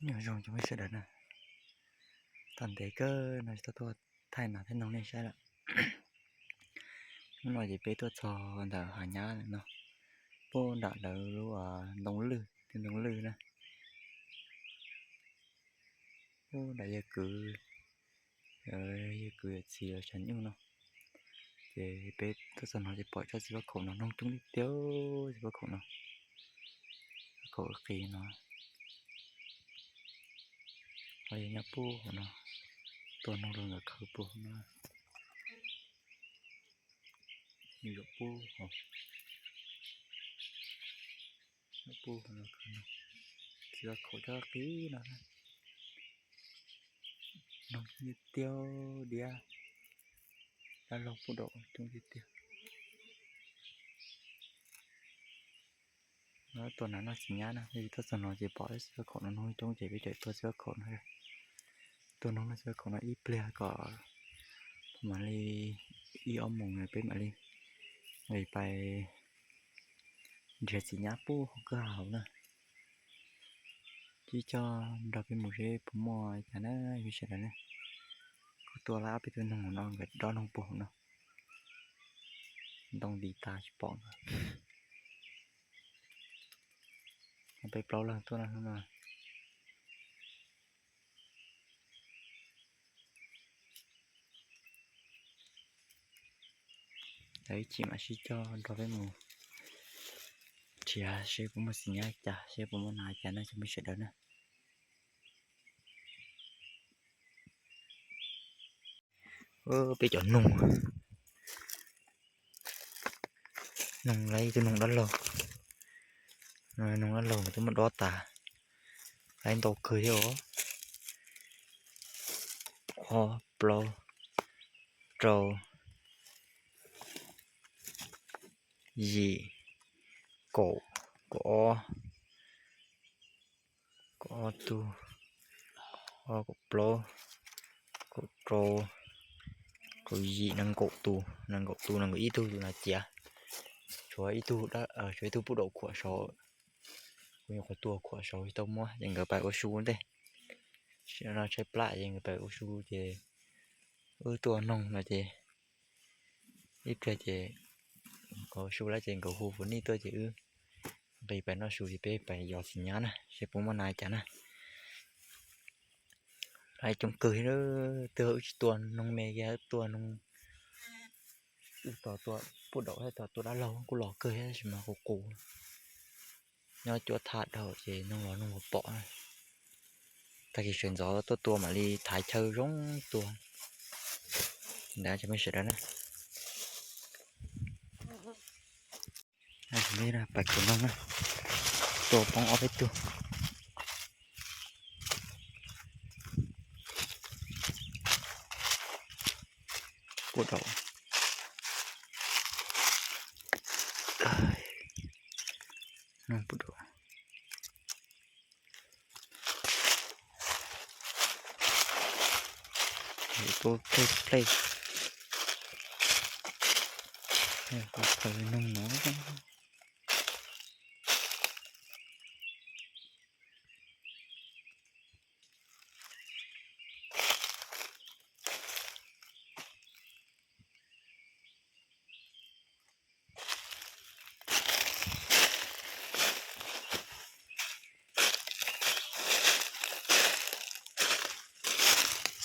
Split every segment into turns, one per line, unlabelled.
nhỏ rồng cho mấy sự đợt này toàn thế cơ nói cho tôi thay nào thay nóng này sai lắm nói gì bé tôi cho đỡ hà nhá nó bố đỡ đỡ nóng lư thì nóng lư nè bố đã giờ cứ chỉ ở chân nhưng nó thì bé tôi cho nó thì bỏ cho chỉ có khổ nó nông chúng đi tiêu chỉ có khổ nó khổ khi nó hay nhá bố nó tôi nó luôn là khổ bố nó nhiều bố bố nó chỉ có khổ cho tí nó nông như tiêu đĩa đã lọc bố độ trong như tiêu nó tuần nó chỉ nhá nè thì tất cả nó chỉ bỏ sữa khổ nó nuôi trong chỉ biết để tôi sữa khổ thôi tôi nó sữa khổ nó ít ple có mà đi đi ôm mùng này bên mà đi người phải để chỉ nhá pu không có hảo nè chỉ cho đọc cái mùi rễ bún mò chả nó như thế này nèตัวละไปตัวนึงของน้องก็ดอนของปู่เนาะต้องดีตาสิปองเอาไปเปล่าละตัวนั้นขึ้นมาđấy chỉ mà chỉ cho đối với mù chỉ sẽ cũng một sinh nhật chả sẽ cũng một ngày chả nó sẽ mới sẽ đến nè bây giờ nung lấy cái nung đó lâu rồi nung đó lâu mà chúng mình đo tà lấy tàu cười theo đó plo trâu gì cổ có tu có plo có trâu có gì năng cổ tu năng ý tu là chả chúa ý tu đã ở chúa tu bút độ của số mình có tua của số tao mua những cái bài ô su đấy sẽ ra chơi lại những cái bài ô su thì tua nông là gì ít cái gì có su lá chuyện có khu vốn đi tôi chỉ bây bài nó su thì bây bài giọt xì nhá nè sẽ cũng mà này chả nè ai trong cười đó tua nông mè kia tua nông tua bút độ hay tua đã lâu cũng lò cười hết mà cổ nó chỗ thạt đầu thì nó bỏ ta chỉ chuyển gió tua mà đi thái chơi giống tua đã cho mấy sự đó nè đây là bạch của nông á tua bóng ở với tua bút đầu bút đầu tôi play có phải nông nó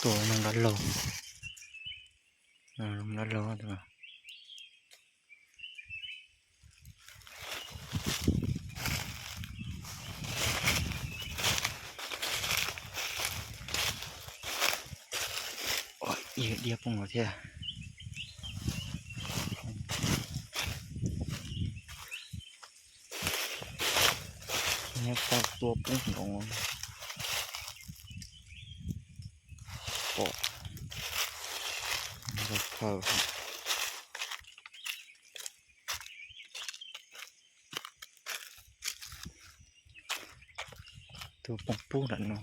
tổ nông đã lâu rồi đi bông rồi thế nghe tao tua bông ngon bỏ rồi phở tua bông bông đạn nó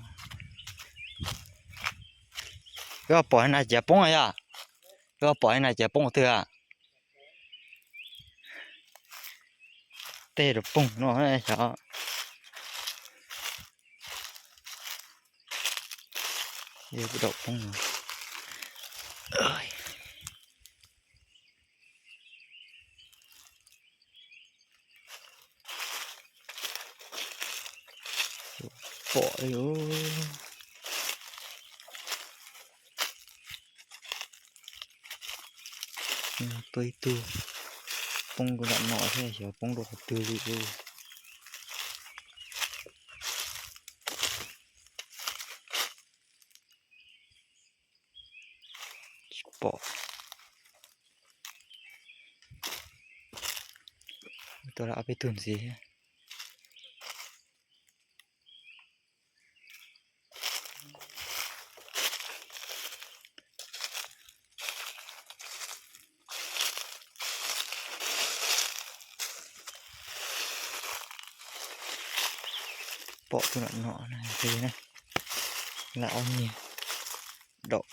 cái bỏ này chả bông à cái bỏ này chả bông thừa à tê được bông nó này sao เดี๋ยวดอกปงเอ้ยปอเลยโอ้ตัวตู้ปงก็ดันหน่อแค่เสียปงดอกตื้ออยู่ปอตัวละเอาไปตุนสิปอตัวละหน่อนะสินะแล้วเอานี่ดอก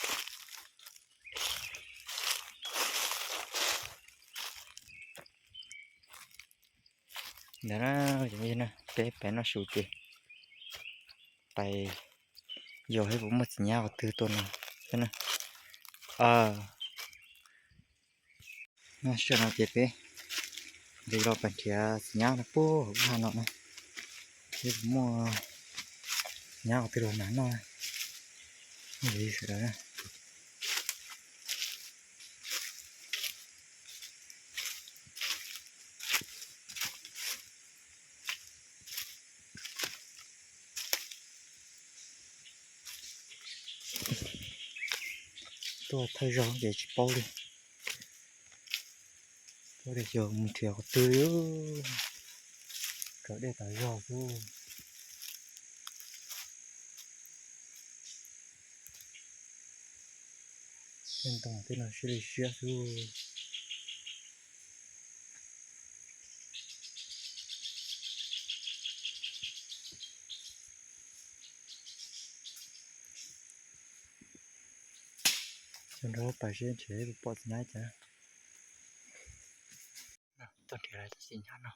เดี๋ยวนะอย่างนี้นะไปน่าสูดไปโยให้ผมมาสัญญากับตื้อตัวนึงใช่ไหมน่าเชื่อน่าเจ็บไปเดี๋ยวเราไปเที่ยวสัญญานะปุ๊บมาหน่อยนะที่ผมมาสัญญากับตื้อตัวนั้นหน่อยนี่สุดแล้วนะตัวเธอร้องเดี๋ยวจะเป่าเลยตัวเดี๋ยวมึงเที่ยวกับตื้อก็ได้แต่รอกูเป็นตรงที่เราชื่อเชื่อกูจนเราไปเชื่อเฉยๆปอดง่ายจ้ะตอนที่เราจะสัญญาเนาะ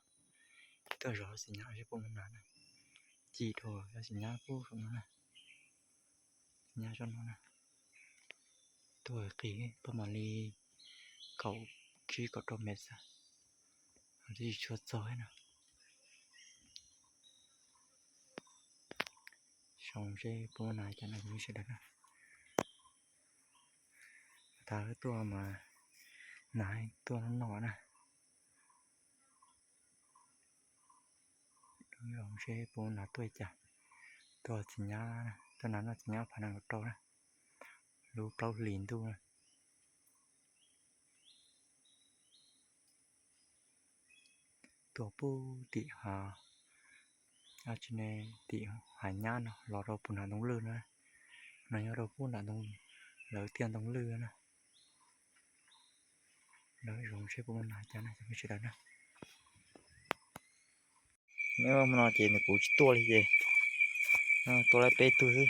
ตัวรอสัญญาใช่ปุ๊บนั้นนะจีโทรแล้วสัญญาปุ๊บตรงนั้นนะสัญญาจนนั้นนะตัวกี่ประมาณนี้เขาขี้ก็ตัวเม็ดซะที่ชดซอยนะชงใช่ปุ๊บนั้นจะน่าจะไม่ใช่แล้วนะตาตัวมาไหนตัวนั้นหนอนะชงใช่ปุ๊บนั้นตัวจ้ะตัวสัญญานะตัวนั้นสัญญาผ่านกับตัวนะรู้เปล่าหลินตัวตัวปูติหาอาจจะติหายญาณเนาะเราปุ่นหาตรงเรือนะในเราพูดหาตรงเราเตียนตรงเรือนะเราลงใช้ปุ๊บนั้นจะน่าจะไม่ใช่แล้วนะไม่ว่ามันจะเนี่ยกูจะตัวเลยตัวอะไรเป็ดตัวสิ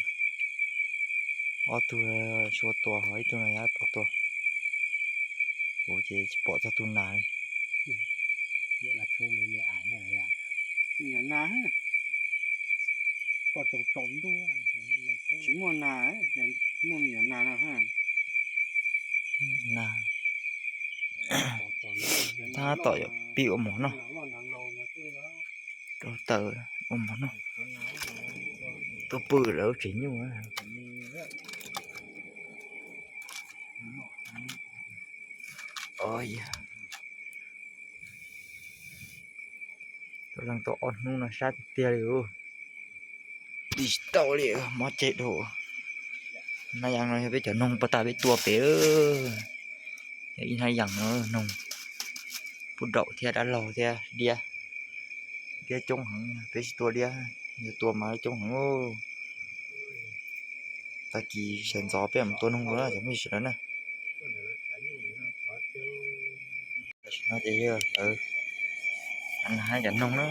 เอาตัวชัวตัวหอยตัวไหนปอตัวกูจะปอตัวตัวไหน
เนี่ยlà thương mìnhเนี่ยอ่านเนี่ยอะไรเนี่ยนาปอดจมด้วยชิมวนนาเนี่ยมันเนี่ยนานะฮะ
นาถ้าต่อยปีอมเนาะตัวเตออมเนาะตัวปืนแล้วchỉ như thế ôi tôi đang to on nu nó sát tia rồi đi tàu liền mất chết rồi nay yang nói biết chở nông bắt ta biết tua bé hay yang nó nông phun đậu theo đã lò theo đia đia trông hẳn biết tua đia nhiều tua mà trông hẳn ô ta kỳ sền gió bé một tua nông nữa chẳng biết gì nữa nó chỉ anh hai dẫn nông nó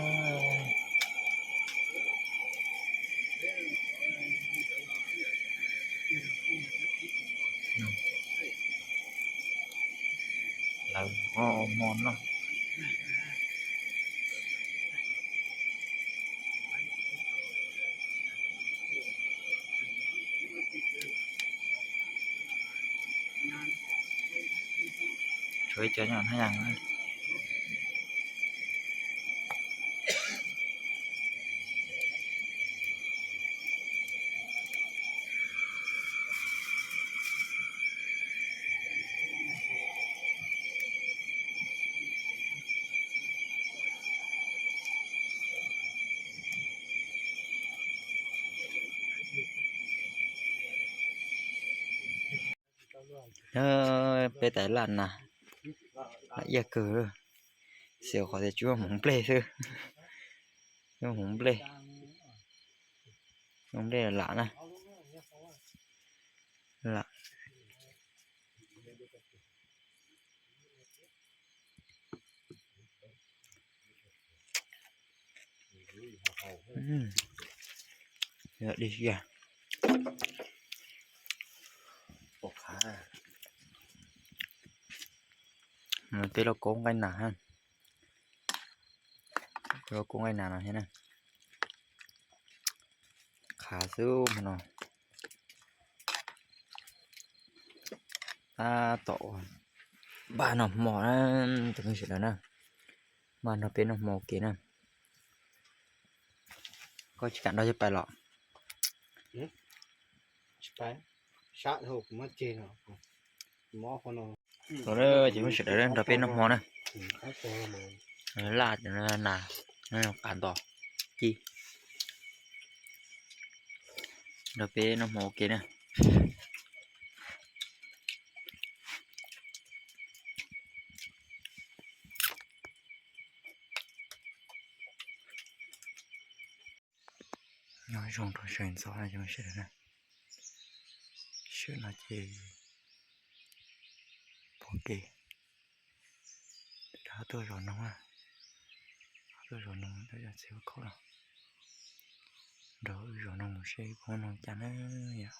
là ngon nó ช่วยเจอหย่อนให้ยังนะไปแต่หลันน่ะละเอียดเกินเสียวขอแต่ชั่วหมงเปลซื้อชั่วหมงเปลหมงเปลหลานนะละเยอะดีอ่ะ
ปกขา
มันเป็นเราโกงกันหนาฮะเราโกงกันหนาใช่ไหมขาสู้มันเนาะต่อบ้านหมอนะจะไม่เสร็จแล้วนะบ้านเราเป็นหมอเก๋นะก็จะกันเราจะไปหรอก
ไปชะถูกมาเจนหมอคนนึง
เราเลยจะไม่เสร็จแล้วเราเป็นหมอนะ
เขาโตมา
ลาดนั่นน่ะนั่นการต่อจีเราเป็นหมอเก๋นะน้อยชงตัวเฉินซ้อนจะไม่เสร็จนะเชื่อนะจีโอเคถ้าตัวร้อนน้องอ่ะตัวร้อนน้องตัวจะเสียเขาหรอเดี๋ยวร้อนน้องใช่พอน้องจันเนี่ย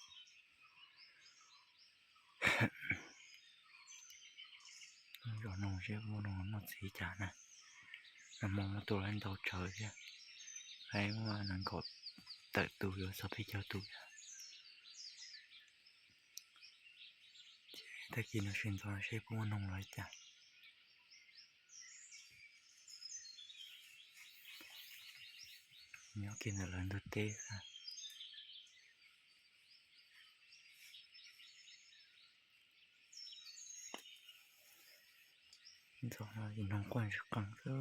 ร้อนน้องใช่พอน้องมันสีจานนะน้ำมองมาตัวนั้นตัวเฉยใช่ไอ้ว่านั่นก็เติร์ตูอยู่สับให้เจ้าตูแต่กินเราชินตัวใช่พวกน้องเลยจ้ะเนี่ยกินอะไรตัวเต้ค่ะตัวเรากินน้องกวนสักครั้งก็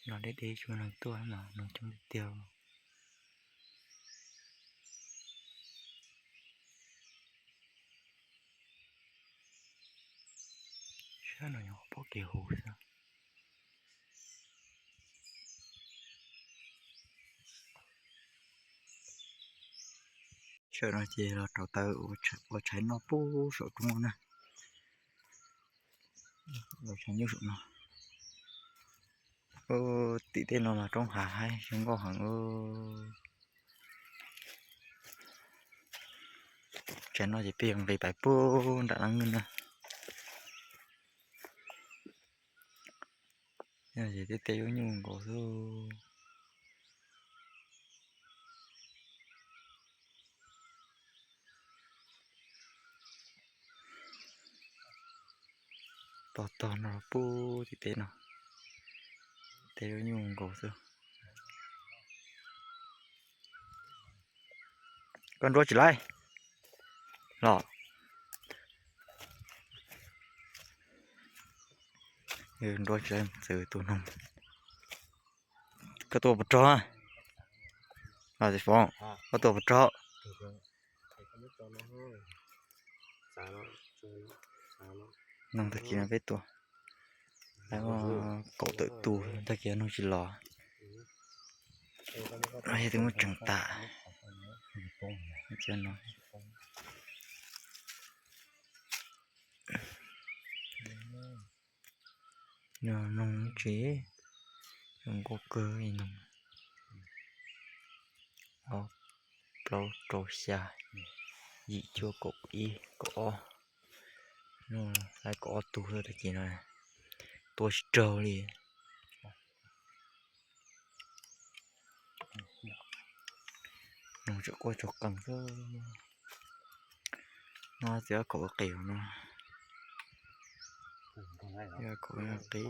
เราได้ชวนน้องตัวมาน้องจังเดียวเชื่อหน่อยพวกเกี่ยวหูซะเชื่อหน่อยจีเราต่อเติมว่าใช้นอปูสดตรงนั้นเราใช้ยุ่งเนาะติเต้นเรามาtrong hà hay chúng có hàng chén nó chỉ pieng về bài pu đã lắng ngưng nè nhưng chỉ tê với nhung cổ số to nó pu thì tê nó tê với nhung cổ số con đua chỉ lại lọ đua chỉ lại từ tụi nông cáiตัวบดจ้าสิฟ้องก็ตัวบดจ้าน้องตะเกียบไปตัวแล้วก็เกาะตัวตูตะเกียบน้องจิหล่อไอ้ถึงมันจังตาเจ้าน้อยnhờ nông chế nông có cơ gì nông pro trâu xa dị chưa cột y cỏ nó lại cỏ tu thôi là gì này tôi trâu đi nông chỗ coi chỗ cần cơ nó sẽ có kiểu nó Ya ko na kay.